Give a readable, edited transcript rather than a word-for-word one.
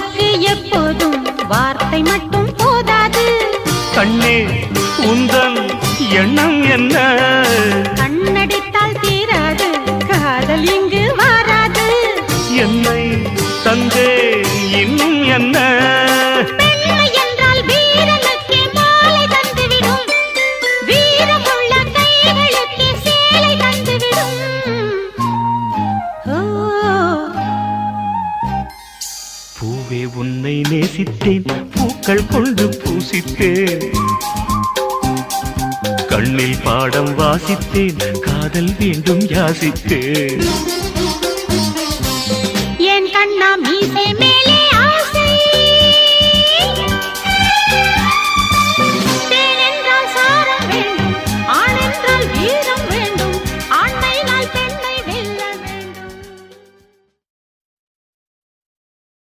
காதலுக்கு எப்போதும் வார்த்தை மட்டும் போதாது. கண்ணே உந்தன் எண்ணம் என்ன? கண்ணடித்தால் தீராது காதல் இங்கு வாராது. என்னை தந்தே இன்னும் என்ன? பெண்மை என்றால் வீரனுக்கே மாலை தந்துவிடும், வீரமுள்ள கைகளுக்கே சேலை தந்துவிடும். பூவே உன்னை நேசித்தேன், பூக்கள் கொண்டு பூசித்தேன், கண்ணில் பாடம் வாசித்தேன், காதல் வேண்டும் யாசித்தேன். என் கண்ணா மீசை